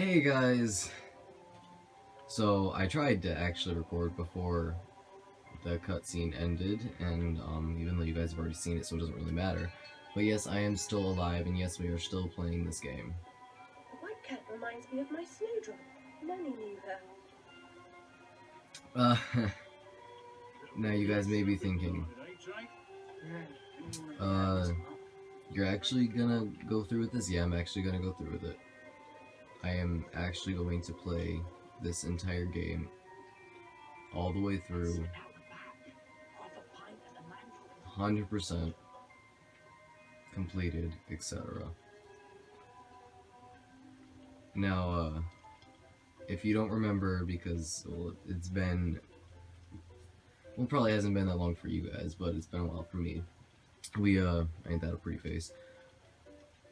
Hey guys! So I tried to actually record before the cutscene ended, and even though you guys have already seen it, so it doesn't really matter. But yes, I am still alive, and yes, we are still playing this game. The white cat reminds me of my snowdrop. Nanny knew her. Now you guys may be thinking, you're actually gonna go through with this? Yeah, I'm actually gonna go through with it. I am actually going to play this entire game all the way through, 100% completed, etc. Now, if you don't remember, because it's been, well, probably hasn't been that long for you guys, but it's been a while for me. Ain't that a pretty face?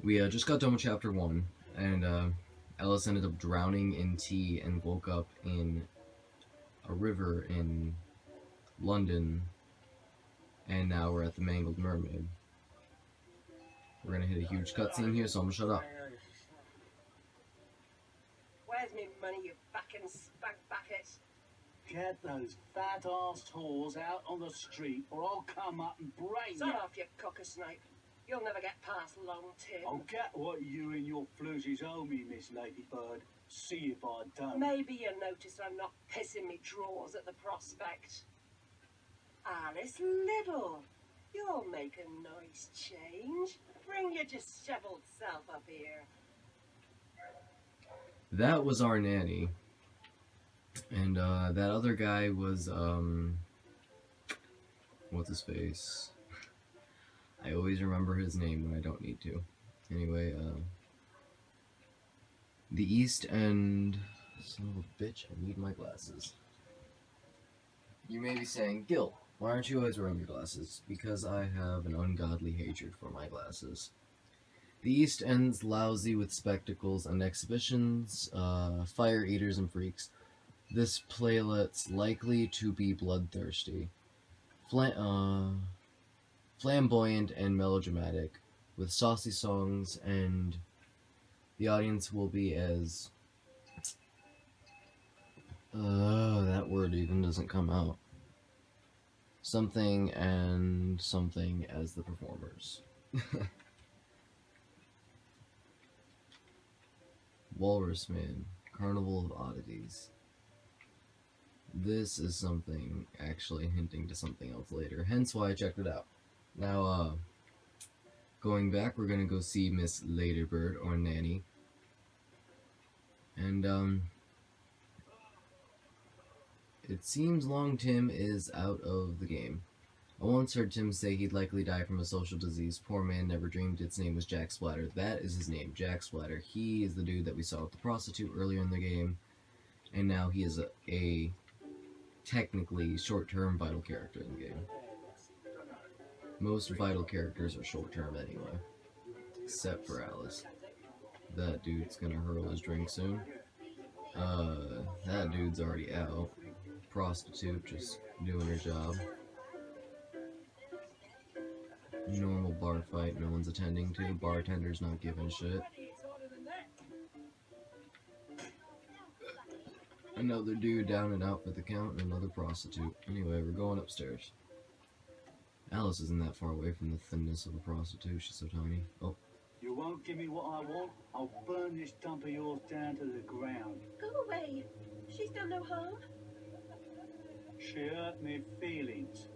We just got done with chapter 1, and Alice ended up drowning in tea and woke up in a river in London, and now we're at the Mangled Mermaid. We're gonna hit a huge cutscene here, so I'm gonna shut up. Where's me money, you fucking spag bucket? Get those fat-ass whores out on the street, or I'll come up and break Son you. off, you cocker-snipe. You'll never get past Long Tim. I'll get what you and your floozies owe me, Miss Ladybird. See if I don't. Maybe you notice I'm not pissing me drawers at the prospect. Alice Little, you'll make a nice change. Bring your dishevelled self up here. That was our nanny. And that other guy was, what's his face? I always remember his name when I don't need to. Anyway, the East End... Son of a bitch, I need my glasses. You may be saying, Gil, why aren't you always wearing your glasses? Because I have an ungodly hatred for my glasses. The East End's lousy with spectacles and exhibitions, fire eaters and freaks. This playlet's likely to be bloodthirsty, flamboyant and melodramatic, with saucy songs, and the audience will be as... that word even doesn't come out. Something and something as the performers. Walrus Man, Carnival of Oddities. This is something actually hinting to something else later, hence why I checked it out. Now, going back, we're gonna go see Miss Ladybird, or Nanny. And, it seems Long Tim is out of the game. I once heard Tim say he'd likely die from a social disease. Poor man never dreamed its name was Jack Splatter. That is his name, Jack Splatter. He is the dude that we saw with the prostitute earlier in the game, and now he is a technically short-term vital character in the game. Most vital characters are short-term anyway, except for Alice. That dude's gonna hurl his drink soon. That dude's already out. Prostitute just doing her job. Normal bar fight no one's attending to. Bartender's not giving a shit. Another dude down and out for the count, and another prostitute. Anyway, we're going upstairs. Alice isn't that far away from the thinness of a prostitute. She's so tiny. Oh. You won't give me what I want, I'll burn this dump of yours down to the ground. Go away. She's done no harm. She hurt me feelings.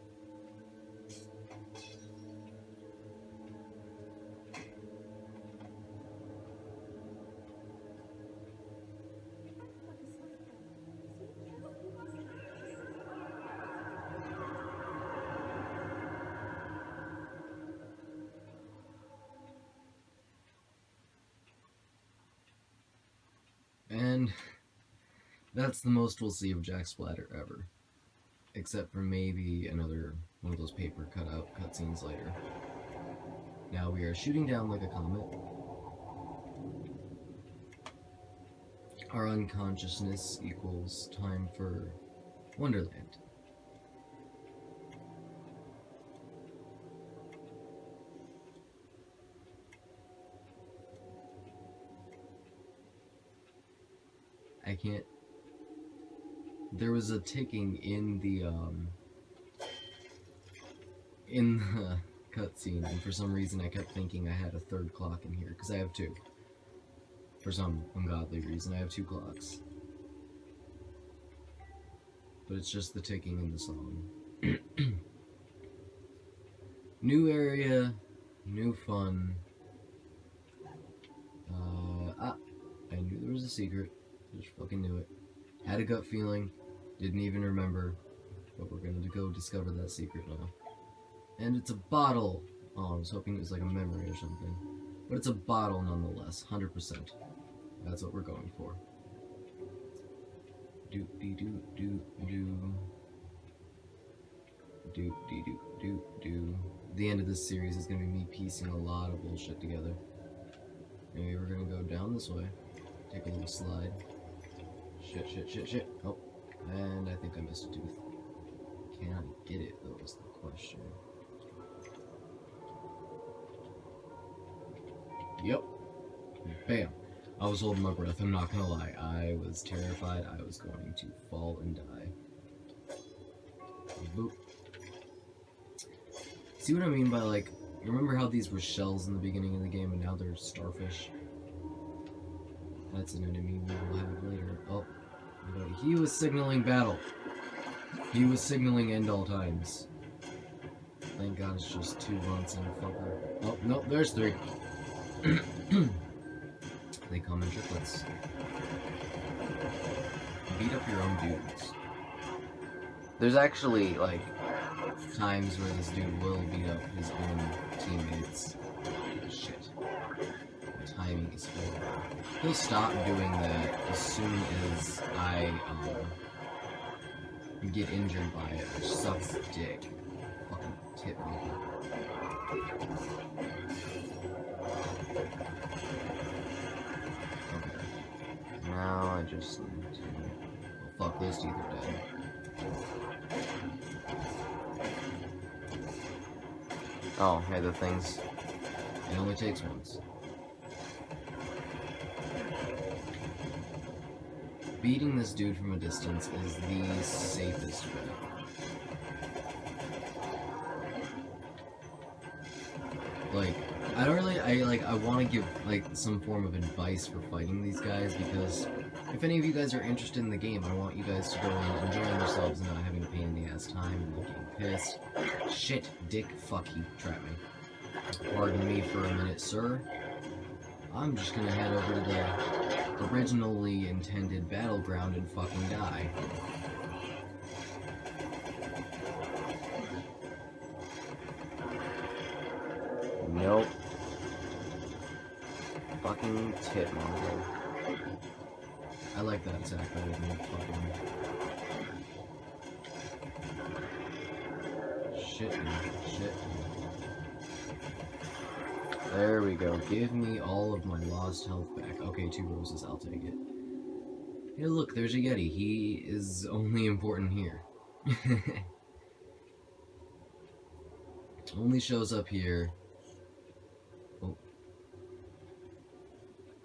And that's the most we'll see of Jack Splatter ever. Except for maybe another one of those paper cutout cutscenes later. Now we are shooting down like a comet. Our unconsciousness equals time for Wonderland. I can't. There was a ticking in the cutscene, and for some reason I kept thinking I had a third clock in here, because I have two. For some ungodly reason, I have two clocks. But it's just the ticking in the song. New area, new fun. I knew there was a secret. Just fucking knew it. Had a gut feeling. Didn't even remember. But we're gonna go discover that secret now. And it's a bottle! Oh, I was hoping it was like a memory or something. But it's a bottle nonetheless. 100%. That's what we're going for. The end of this series is gonna be me piecing a lot of bullshit together. Maybe we're gonna go down this way. Take a little slide. Shit. Oh, and I think I missed a tooth. Can I get it, though, is the question. Yep. Bam. I was holding my breath, I'm not gonna lie. I was terrified I was going to fall and die. Boop. See what I mean by, like, remember how these were shells in the beginning of the game and now they're starfish? That's an enemy we will have later. Oh, he was signaling battle. He was signaling end all times. Thank God it's just 2 months and a fucker. Oh, no, there's 3. They come in triplets. Beat up your own dudes. There's actually, like, times where this dude will beat up his own teammates. Shit. The timing is horrible. He'll stop doing that as soon as I, get injured by it, which sucks dick. Fucking tip me. Okay. Now I just need to... Well, fuck, those teeth are dead. Oh, hey, the things... It only takes once. Beating this dude from a distance is the safest way. Like, I don't really, I want to give, like, some form of advice for fighting these guys, because if any of you guys are interested in the game, I want you guys to go in, enjoying yourselves, and not having a pain in the ass time, and not getting pissed. Shit, dick, fuck, he trapped me. Pardon me for a minute, sir. I'm just gonna head over to the originally intended battleground and fucking die. Nope. Fucking tit monster. I like that attack better than fucking... Shit, man. Shit. There we go. Give me all of my lost health back. Okay, 2 roses, I'll take it. Hey, look, there's a Yeti. He is only important here. Only shows up here. Oh.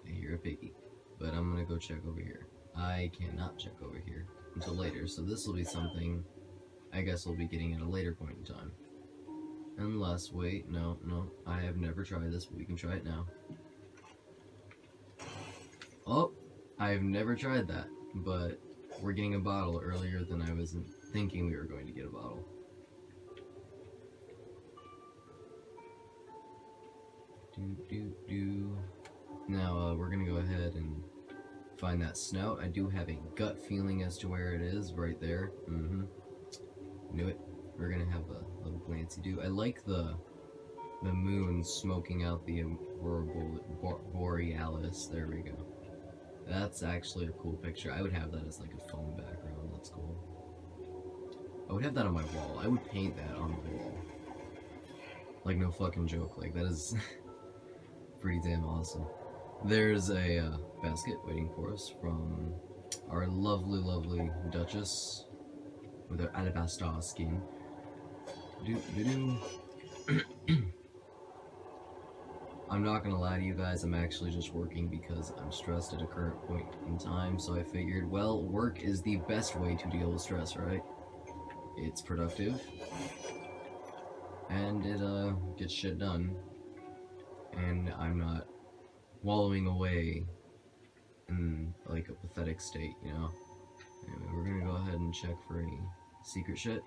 I hear a piggy. But I'm gonna go check over here. I cannot check over here until later, so this will be something I guess we'll be getting at a later point in time. Unless, wait, no, I have never tried this, but we can try it now. Oh, I have never tried that, but we're getting a bottle earlier than I was thinking we were going to get a bottle. Now, we're gonna go ahead and find that snout. I do have a gut feeling as to where it is, right there. Knew it. We're gonna have a little glancy-do. I like the moon smoking out the aurora borealis. There we go. That's actually a cool picture. I would have that as like a phone background. That's cool. I would have that on my wall. I would paint that on my wall. Like, no fucking joke. Like, that is pretty damn awesome. There's a basket waiting for us from our lovely, lovely Duchess with her alabaster skin. I'm not gonna lie to you guys, I'm actually just working because I'm stressed at a current point in time, so I figured, well, work is the best way to deal with stress, right? It's productive, and it, gets shit done, and I'm not wallowing away in, like, a pathetic state, you know? Anyway, we're gonna go ahead and check for any secret shit.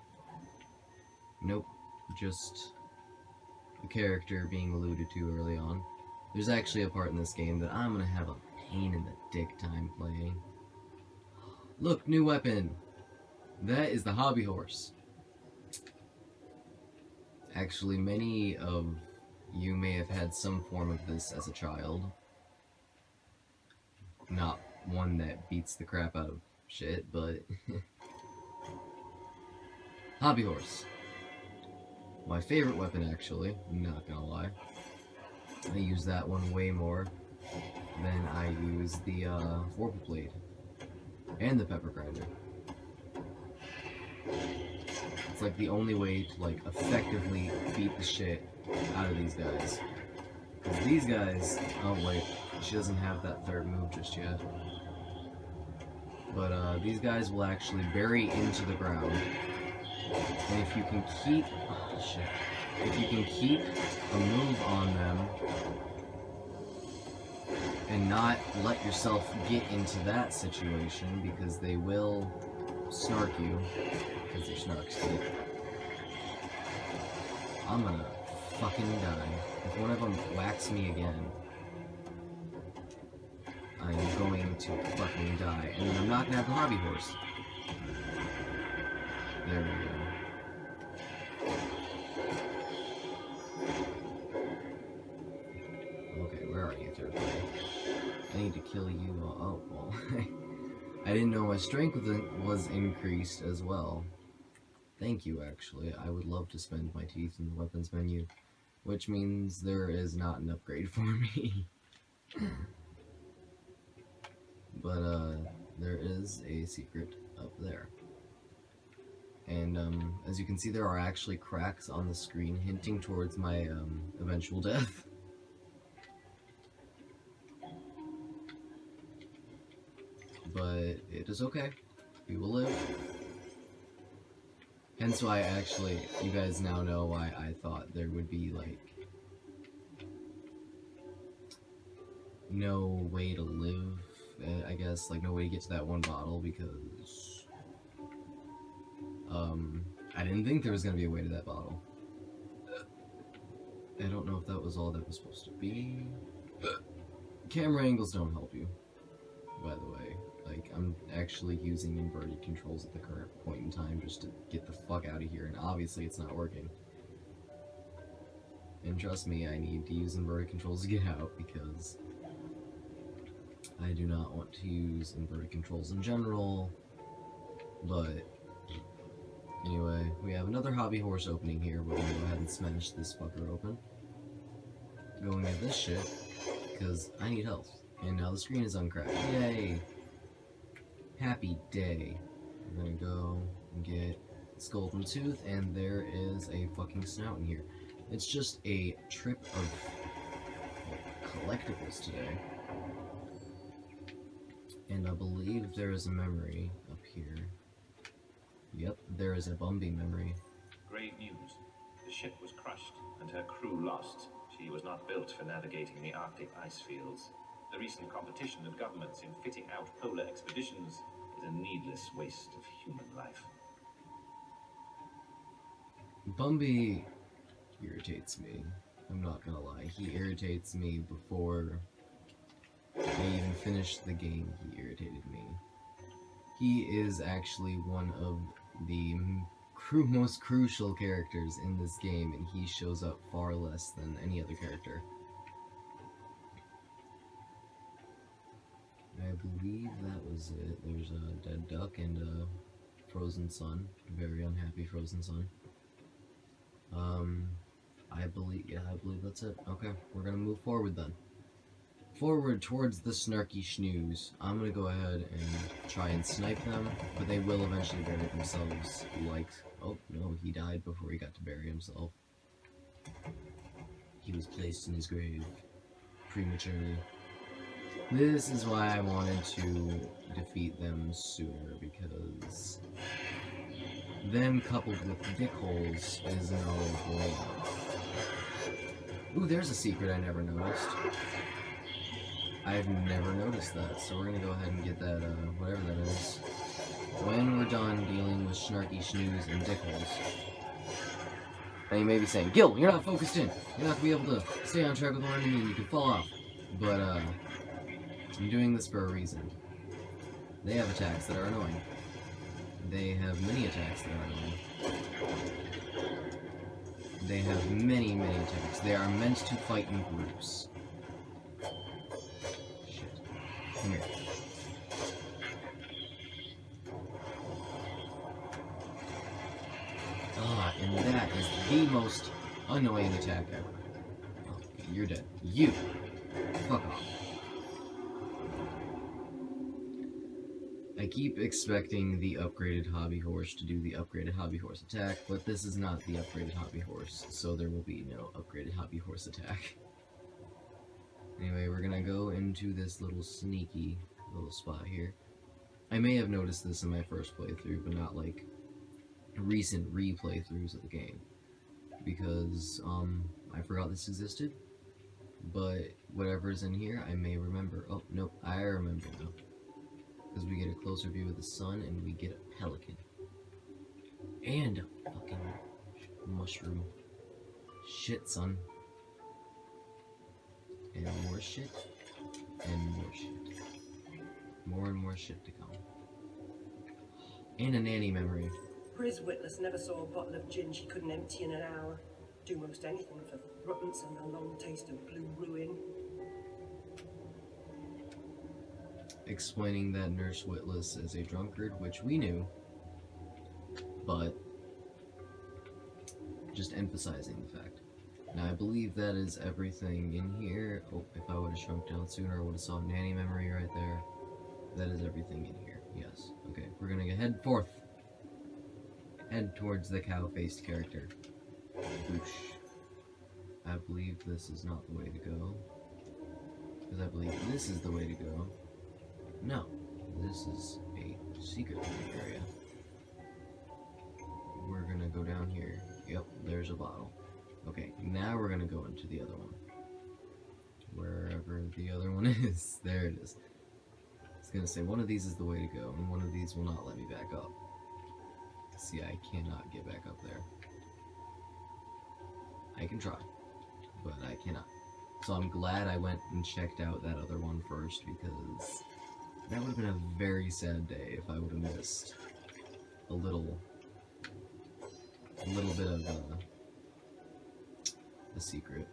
Nope, just a character being alluded to early on. There's actually a part in this game that I'm gonna have a pain in the dick time playing. Look, new weapon! That is the hobby horse. Actually, many of you may have had some form of this as a child. Not one that beats the crap out of shit, but... hobby horse. My favorite weapon, actually, not gonna lie. I use that one way more than I use the Vorpal Blade and the Pepper Grinder. It's like the only way to like effectively beat the shit out of these guys. Because these guys, oh wait, she doesn't have that third move just yet. But these guys will actually bury into the ground. And if you can keep, oh shit, if you can keep a move on them and not let yourself get into that situation, because they will snark you, because they're snarks, dude. I'm gonna fucking die. If one of them whacks me again, I'm going to fucking die. And then I'm not gonna have the hobby horse. There we go. Okay, where are you, third party? I need to kill you. Oh, well. I didn't know my strength was increased as well. Thank you, actually. I would love to spend my teeth in the weapons menu. Which means there is not an upgrade for me. But, there is a secret up there. And, as you can see, there are actually cracks on the screen hinting towards my, eventual death. But it is okay. We will live. Hence why, actually, you guys now know why I thought there would be, like, no way to live, I guess, like, no way to get to that one bottle, because, I didn't think there was gonna be a way to that bottle. I don't know if that was all that was supposed to be. Camera angles don't help you, by the way. Like, I'm actually using inverted controls at the current point in time just to get the fuck out of here, and obviously it's not working. And trust me, I need to use inverted controls to get out, because I do not want to use inverted controls in general. But anyway, we have another hobby horse opening here. We're gonna go ahead and smash this fucker open. Going at this shit, because I need health. And now the screen is uncracked. Yay! Happy day. We're gonna go and get Skeleton Tooth, and there is a fucking snout in here. It's just a trip of collectibles today. And I believe there is a memory up here. Yep, there is a Bumby memory. Grave news. The ship was crushed, and her crew lost. She was not built for navigating the Arctic ice fields. The recent competition of governments in fitting out polar expeditions is a needless waste of human life. Bumby irritates me. I'm not gonna lie. He irritates me before I even finished the game. He irritated me. He is actually one of the most crucial characters in this game, and he shows up far less than any other character. I believe that was it. There's a dead duck and a frozen sun. Very unhappy frozen sun. I believe that's it. Okay, we're gonna move forward then. Forward towards the snarky schnoos. I'm gonna go ahead and try and snipe them, but they will eventually bury themselves like... Oh, no, he died before he got to bury himself. He was placed in his grave. prematurely. This is why I wanted to defeat them sooner, because them coupled with dick holes is no way. Ooh, there's a secret I never noticed. I've never noticed that, so we're gonna go ahead and get that, whatever that is, when we're done dealing with Snarky Snooze and dick holes. Now you may be saying, Gil, you're not focused in. You're not gonna be able to stay on track with one enemy and you can fall off. But, I'm doing this for a reason. They have attacks that are annoying. They have many attacks that are annoying. They have many, many attacks. They are meant to fight in groups. Shit. Come here. Ah, and that is the most annoying attack ever. Oh, you're dead. You! Fuck off. I keep expecting the upgraded hobby horse to do the upgraded hobby horse attack, but this is not the upgraded hobby horse, so there will be no upgraded hobby horse attack. Anyway, we're gonna go into this little sneaky little spot here. I may have noticed this in my first playthrough, but not like recent replaythroughs of the game, because I forgot this existed, but whatever's in here I may remember. Oh, nope, I remember now. Because we get a closer view of the sun, and we get a pelican. And a fucking mushroom. Shit, son. And more shit. And more shit. More and more shit to come. And a nanny memory. Briz Witless never saw a bottle of gin she couldn't empty in an hour. Do most anything for thruppence and a long taste of blue ruin. Explaining that Nurse Witless is a drunkard, which we knew, but just emphasizing the fact. Now, I believe that is everything in here. Oh, if I would have shrunk down sooner, I would have saw nanny memory right there. That is everything in here. Yes. Okay, we're gonna head forth. Head towards the cow-faced character. Whoosh. I believe this is not the way to go. Because I believe this is the way to go. No, this is a secret area. We're gonna go down here. Yep, there's a bottle. Okay, now we're gonna go into the other one. Wherever the other one is. There it is. It's gonna say one of these is the way to go, and one of these will not let me back up. See, I cannot get back up there. I can try, but I cannot. So I'm glad I went and checked out that other one first, because that would have been a very sad day if I would have missed a little bit of a secret.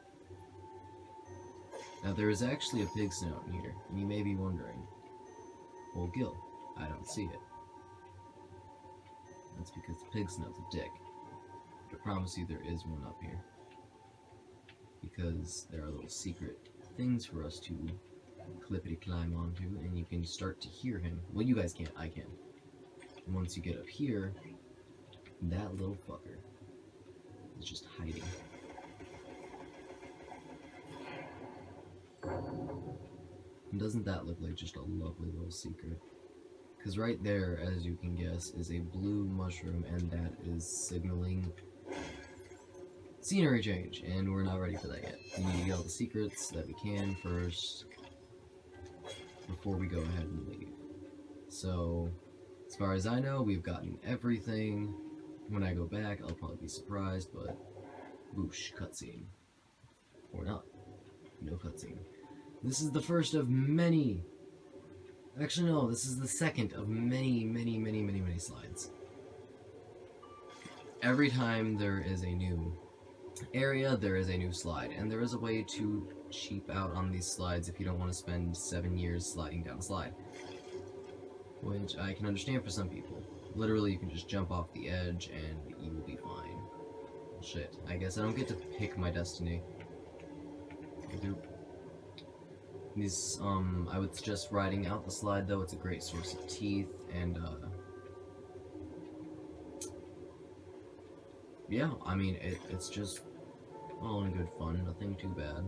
Now there is actually a pig snout in here, and you may be wondering, well, Gil, I don't see it. That's because the pig snout's a dick. But I promise you there is one up here. Because there are little secret things for us to clippity climb onto, and you can start to hear him. Well, you guys can't, I can. And once you get up here, that little fucker is just hiding. And doesn't that look like just a lovely little secret? Because right there, as you can guess, is a blue mushroom, and that is signaling scenery change, and we're not ready for that yet. We need to get all the secrets that we can first before we go ahead and leave. So, as far as I know, we've gotten everything. When I go back, I'll probably be surprised, but whoosh, cutscene. Or not. No cutscene. This is the first of many. Actually, no, this is the second of many slides. Every time there is a new area, there is a new slide, and there is a way to cheap out on these slides if you don't want to spend 7 years sliding down a slide. Which I can understand for some people. Literally, you can just jump off the edge and you will be fine. Shit, I guess I don't get to pick my destiny. I do. These, I would suggest riding out the slide, though. It's a great source of teeth, and, yeah, I mean, it's just all in good fun, nothing too bad.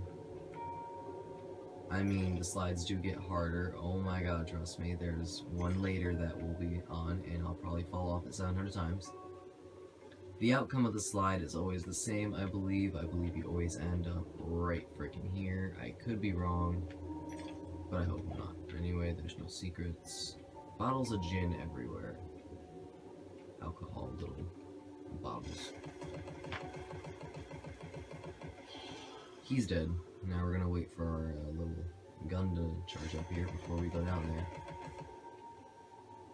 I mean, the slides do get harder. Oh my god, trust me. There's one later that will be on, and I'll probably fall off it 700 times. The outcome of the slide is always the same, I believe. I believe you always end up right freaking here. I could be wrong, but I hope I'm not. Anyway, there's no secrets. Bottles of gin everywhere. Alcohol, little bottles. He's dead. Now we're gonna wait for our little gun to charge up here before we go down there.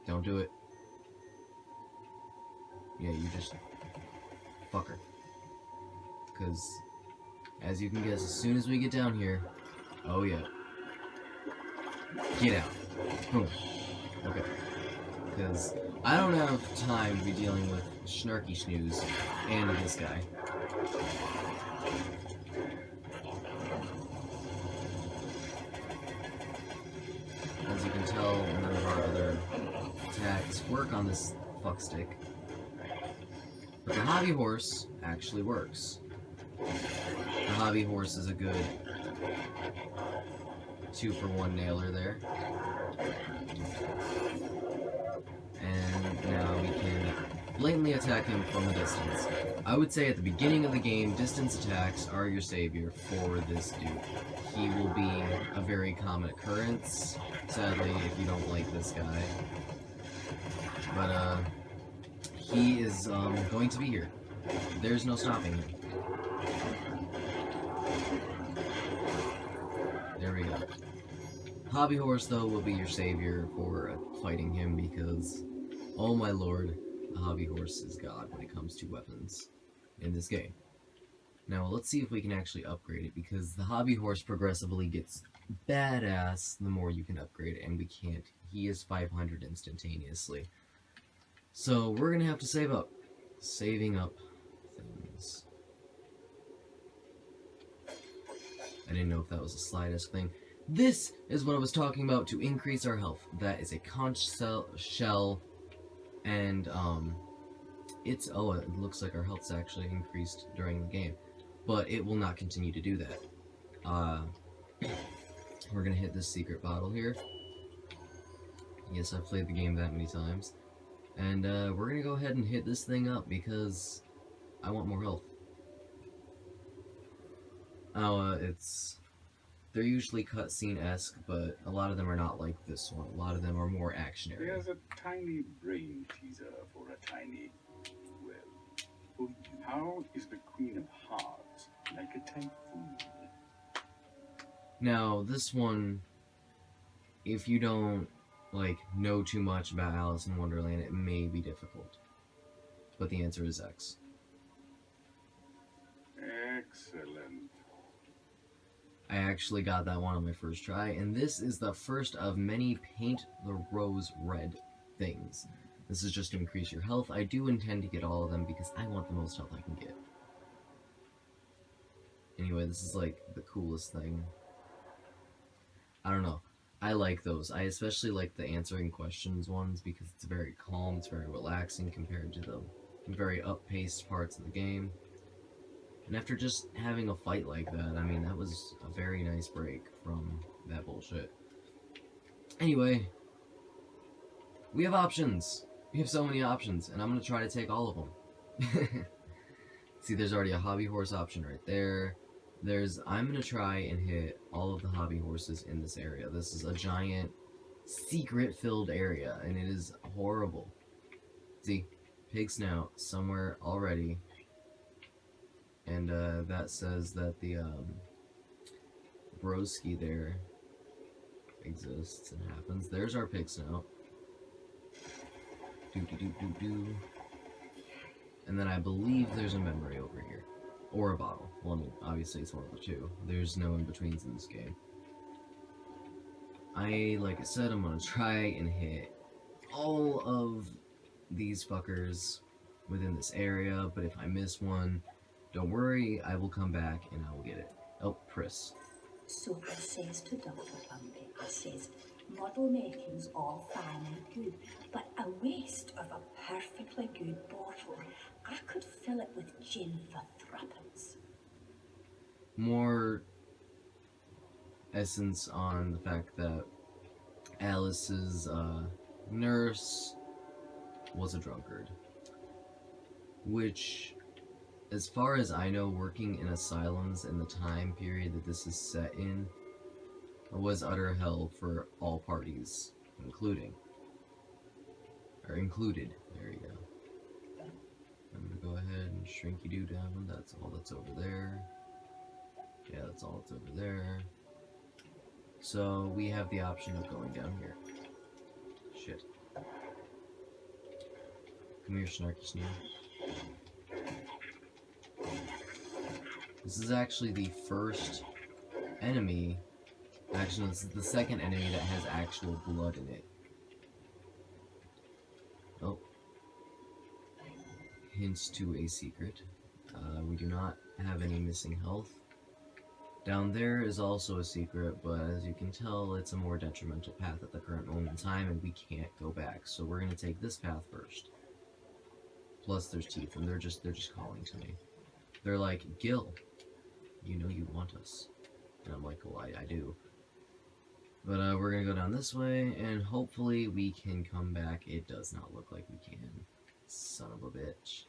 Don't do it. Yeah, you just fucker. Because, as you can guess, as soon as we get down here, oh yeah. Get out. Boom. Okay. Because I don't have time to be dealing with Snarky Snooze and this guy. As you can tell, none of our other attacks work on this fuckstick. But the hobby horse actually works. The hobby horse is a good 2-for-1 nailer there. And now we can blatantly attack him from a distance. I would say at the beginning of the game, distance attacks are your savior for this dude. He will be a very common occurrence, sadly, if you don't like this guy. But, he is, going to be here. There's no stopping him. There we go. Hobby Horse, though, will be your savior for fighting him because, oh my lord, the Hobby Horse is God when it comes to weapons in this game. Now, let's see if we can actually upgrade it, because the Hobby Horse progressively gets badass the more you can upgrade it, and we can't. He is 500 instantaneously. So, we're gonna have to save up. Saving up things. I didn't know if that was a slide-esque thing. This is what I was talking about to increase our health. That is a conch shell, and, it's, oh, it looks like our health's actually increased during the game. But it will not continue to do that. We're gonna hit this secret bottle here. Yes, I've played the game that many times. And, we're gonna go ahead and hit this thing up because I want more health. Oh, they're usually cutscene-esque, but a lot of them are not like this one. A lot of them are more actionary. There's a tiny brain teaser for a tiny, well, for you. How is the Queen of Hearts like a typhoon? Now, this one, if you don't, like, know too much about Alice in Wonderland, it may be difficult. But the answer is X. Excellent. I actually got that one on my first try, and this is the first of many Paint the Rose Red things. This is just to increase your health. I do intend to get all of them because I want the most health I can get. Anyway, this is like the coolest thing. I don't know. I like those. I especially like the answering questions ones because it's very calm, it's very relaxing compared to the very up-paced parts of the game. And after just having a fight like that, I mean, that was a very nice break from that bullshit. Anyway, we have options. We have so many options, and I'm going to try to take all of them. See, there's already a hobby horse option right there. I'm going to try and hit all of the hobby horses in this area. This is a giant, secret-filled area, and it is horrible. See, pig snout somewhere already. And, that says that the, broski there exists and happens. There's our pig snout. Do-do-do-do-do. And then I believe there's a memory over here. Or a bottle. Well, I mean, obviously it's one of the two. There's no in-betweens in this game. Like I said, I'm gonna try and hit all of these fuckers within this area, but if I miss one, don't worry, I will come back and I will get it. Oh, Pris. So I says to Dr. Plumpy, I says, model making's all fine and good, but a waste of a perfectly good bottle. I could fill it with gin for threepence. More essence on the fact that Alice's nurse was a drunkard. Which, as far as I know, working in asylums in the time period that this is set in was utter hell for all parties, included. There you go. I'm gonna go ahead and shrink you down. That's all that's over there. Yeah, that's all that's over there. So we have the option of going down here. Shit. Come here, Snarky Sneer. This is actually the first enemy. Actually, this is the second enemy that has actual blood in it. Oh. Hints to a secret. We do not have any missing health. Down there is also a secret, but as you can tell, it's a more detrimental path at the current moment in time, and we can't go back. So we're gonna take this path first. Plus, there's teeth, and they're just calling to me. They're like, Gil, you know you want us. And I'm like, well, I do. But we're gonna go down this way, and hopefully we can come back. It does not look like we can. Son of a bitch.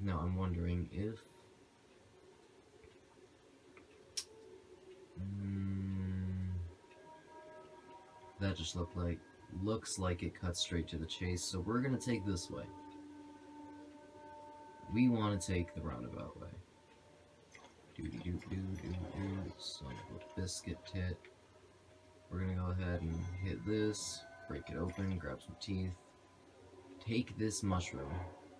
Now I'm wondering if... that just looks like it cuts straight to the chase, so we're gonna take this way. We want to take the roundabout way. Doo-doo-doo-doo-doo-doo, son of a biscuit tit. We're gonna go ahead and hit this, break it open, grab some teeth, take this mushroom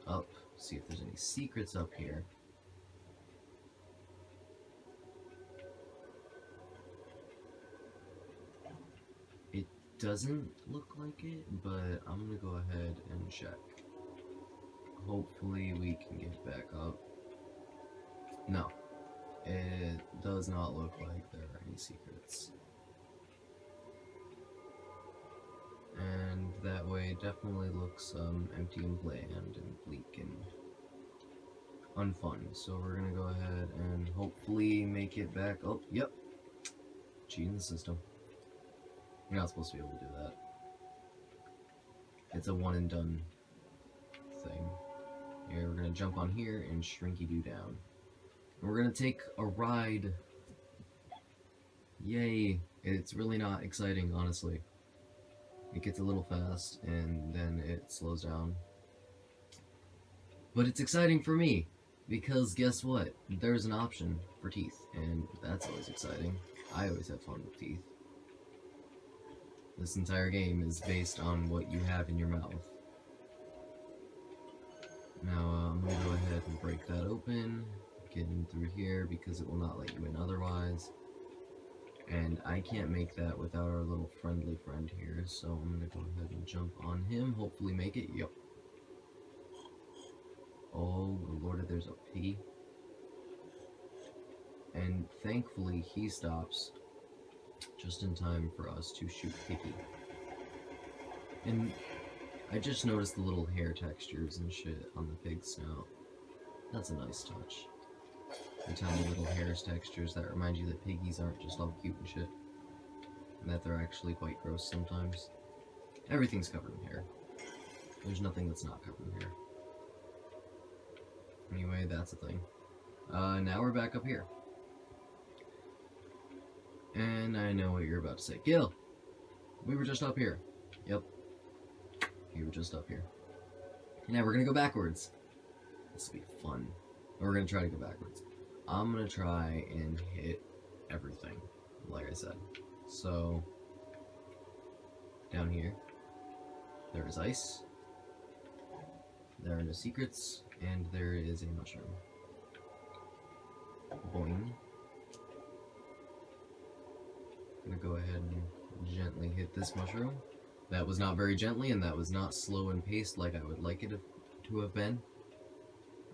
up, see if there's any secrets up here. It doesn't look like it, but I'm gonna go ahead and check. Hopefully we can get back up. No. It does not look like there are any secrets. And that way it definitely looks empty and bland and bleak and unfun. So we're gonna go ahead and hopefully make it back. Oh, yep. Cheating the system. You're not supposed to be able to do that. It's a one and done thing. Here, we're gonna jump on here and shrinky-doo down. And we're gonna take a ride. Yay! It's really not exciting, honestly. It gets a little fast, and then it slows down. But it's exciting for me, because guess what? There's an option for teeth, and that's always exciting. I always have fun with teeth. This entire game is based on what you have in your mouth. Now, I'm gonna go ahead and break that open, get in through here, because it will not let you in otherwise. And I can't make that without our little friendly friend here, so I'm gonna go ahead and jump on him, hopefully make it. Yep. Oh, lord, there's a piggy. And thankfully, he stops just in time for us to shoot Piggy. And I just noticed the little hair textures and shit on the pig's snout. That's a nice touch. The tiny little hair textures that remind you that piggies aren't just all cute and shit. And that they're actually quite gross sometimes. Everything's covered in hair. There's nothing that's not covered in hair. Anyway, that's a thing. Now we're back up here. And I know what you're about to say. Gil! We were just up here. Yep. You were just up here. Now we're gonna go backwards. This will be fun. We're gonna try to go backwards. I'm gonna try and hit everything, like I said. So, down here, there is ice. There are no secrets, and there is a mushroom. Boing. I'm gonna go ahead and gently hit this mushroom. That was not very gently, and that was not slow and paced like I would like it to have been.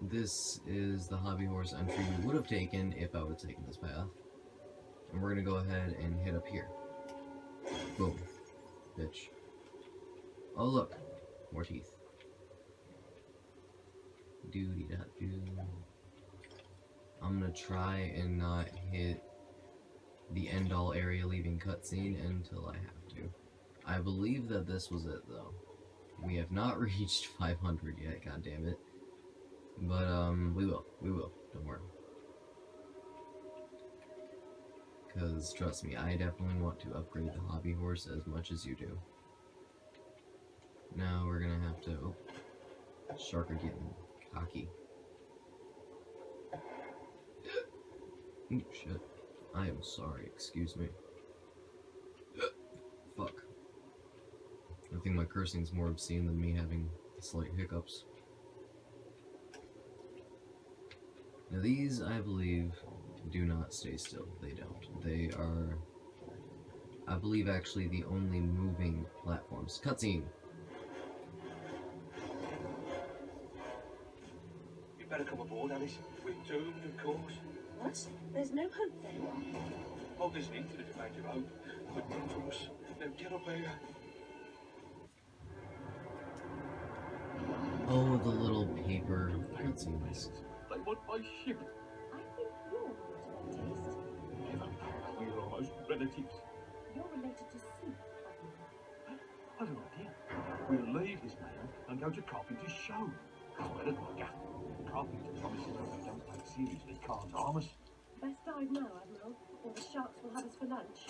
This is the hobby horse entry we would have taken if I would have taken this path. And we're gonna go ahead and hit up here. Boom. Bitch. Oh look. More teeth. Doody-da-doo. I'm gonna try and not hit the end-all area leaving cutscene until I have to. I believe that this was it, though. We have not reached 500 yet, god damn it. But, we will, don't worry. Because, trust me, I definitely want to upgrade the hobby horse as much as you do. Now we're gonna have to... Oh, shark are getting cocky. Oh, shit. I am sorry, excuse me. Fuck. I think my cursing's more obscene than me having slight hiccups. Now these, I believe, do not stay still. They don't. They are, I believe, actually the only moving platforms. Cutscene! You better come aboard, Alice. We're doomed, of course. What? There's no hope then? Oh, there's an infinite amount of hope. But none for us. Now get up here. Oh, the little paper cutscenes. They want my ship. I think you're related to taste. Never. We're almost relatives. You're related to soup, are you? I've an idea. We'll leave this man and go to Carpenter's show. It's better than a gap. Carpenter promises that if we don't take seriously, can't harm us. Best dive now, Admiral, or the sharks will have us for lunch.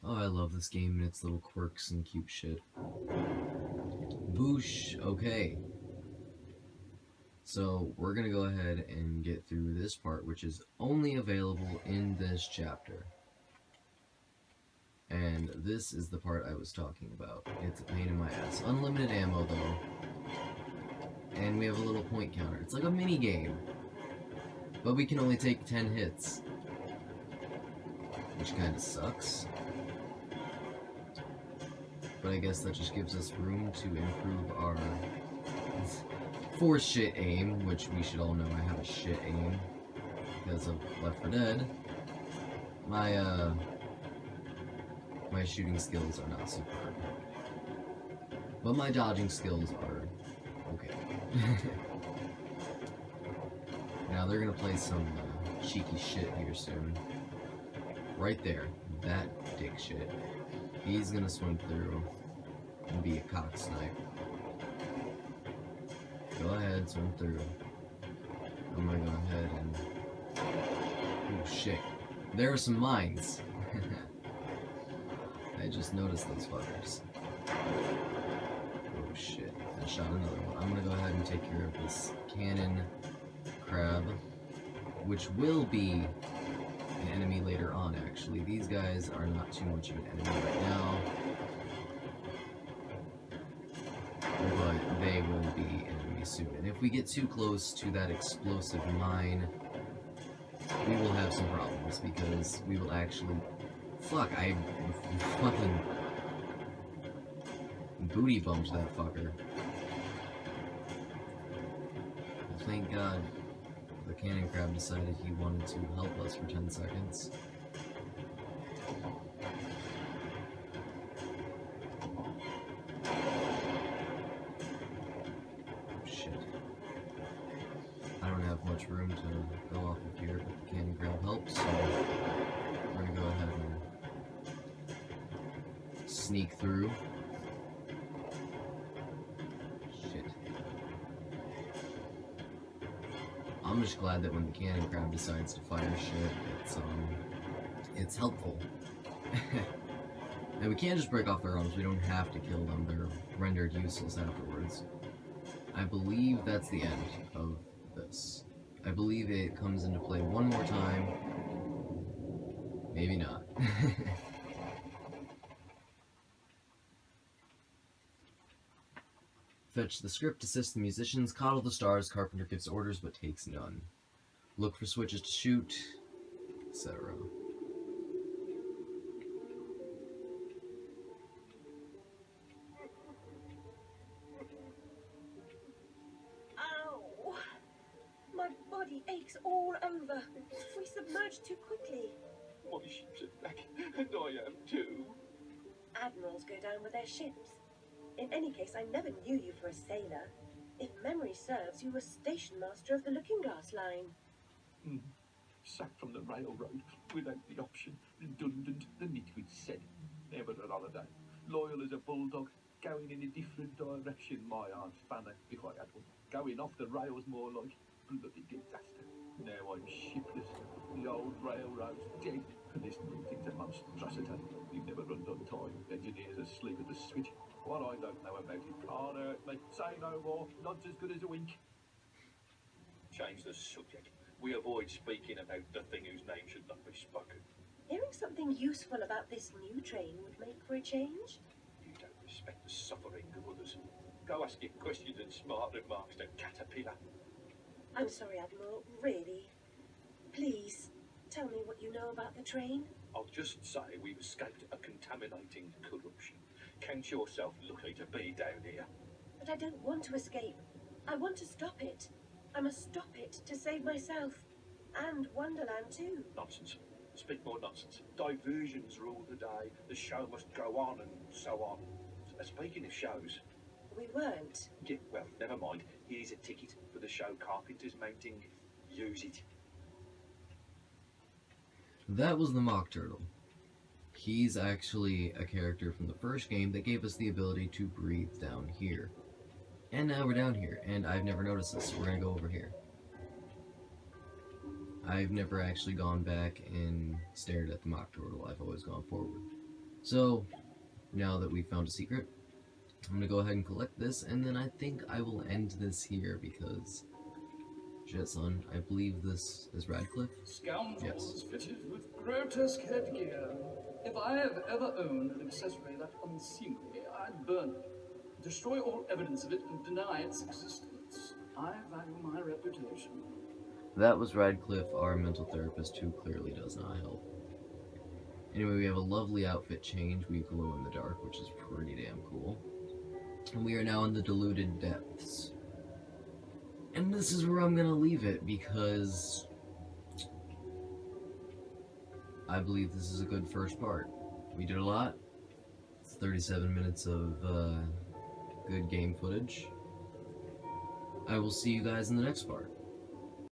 Oh, I love this game and its little quirks and cute shit. Boosh, okay. So, we're gonna go ahead and get through this part, which is only available in this chapter. And this is the part I was talking about. It's a pain in my ass. Unlimited ammo, though. And we have a little point counter. It's like a mini game. But we can only take 10 hits. Which kinda sucks. But I guess that just gives us room to improve our for shit aim, which we should all know I have a shit aim because of Left 4 Dead. My my shooting skills are not superb, but my dodging skills are okay. Now they're gonna play some cheeky shit here soon. Right there, that dick shit. He's gonna swim through and be a cock snipe. Go ahead, swim through. I'm gonna go ahead and... Oh shit. There are some mines. I just noticed those fuckers. Oh shit. I shot another one. I'm gonna go ahead and take care of this cannon crab, which will be an enemy later on, actually. These guys are not too much of an enemy right now, but they will be enemies soon. And if we get too close to that explosive mine, we will have some problems, because we will actually... Fuck, I fucking booty bumped that fucker. Thank God the cannon crab decided he wanted to help us for 10 seconds. Shit. I don't have much room to go off of here, but the cannon crab helps, so we're gonna go ahead and sneak through. I'm just glad that when the cannon crab decides to fire shit, it's helpful. And we can't just break off their arms, we don't have to kill them, they're rendered useless afterwards. I believe that's the end of this. I believe it comes into play one more time. Maybe not. Fetch the script, assist the musicians, coddle the stars, Carpenter gives orders but takes none. Look for switches to shoot, etc. Ow! over. We submerged too quickly. My ship's at wreck, and I am too. Admirals go down with their ships. In any case, I never knew you for a sailor. If memory serves, you were station master of the Looking Glass line. Sacked from the railroad without the option. Redundant, the nitwit said. Never on holiday. Loyal as a bulldog, going in a different direction, my Aunt Fanny, if I had one. Going off the rails more like bloody disaster. Now I'm shipless. The old railroad's dead, and this new thing's a monstrosity. You never run on time. Engineers asleep at the switch. What I don't know about it can't hurt me. Say no more. Nod's as good as a wink. Change the subject. We avoid speaking about the thing whose name should not be spoken. Hearing something useful about this new train would make for a change. You don't respect the suffering of others. Go asking questions and smart remarks to Caterpillar. I'm sorry, Admiral, really. Please, tell me what you know about the train. I'll just say we've escaped a contaminating corruption. Count yourself lucky to be down here. But I don't want to escape. I want to stop it. I must stop it to save myself. And Wonderland too. Nonsense. Speak more nonsense. Diversions rule the day. The show must go on and so on. Speaking of shows... We weren't. Yeah, well, never mind. Here's a ticket for the show Carpenter's mounting. Use it. That was the Mock Turtle. He's actually a character from the first game that gave us the ability to breathe down here. And now we're down here, and I've never noticed this, so we're gonna go over here. I've never actually gone back and stared at the Mock Turtle, I've always gone forward. So, now that we've found a secret, I'm gonna go ahead and collect this, and then I think I will end this here, because... Jetson, I believe this is Radcliffe? Scoundrels Yes. fitted with grotesque headgear. If I have ever owned an accessory that unseemly, I'd burn it, destroy all evidence of it, and deny its existence. I value my reputation. That was Radcliffe, our mental therapist, who clearly does not help. Anyway, we have a lovely outfit change. We glow in the dark, which is pretty damn cool. And we are now in the Diluted Depths. And this is where I'm gonna leave it, because I believe this is a good first part. We did a lot. It's 37 minutes of good game footage. I will see you guys in the next part.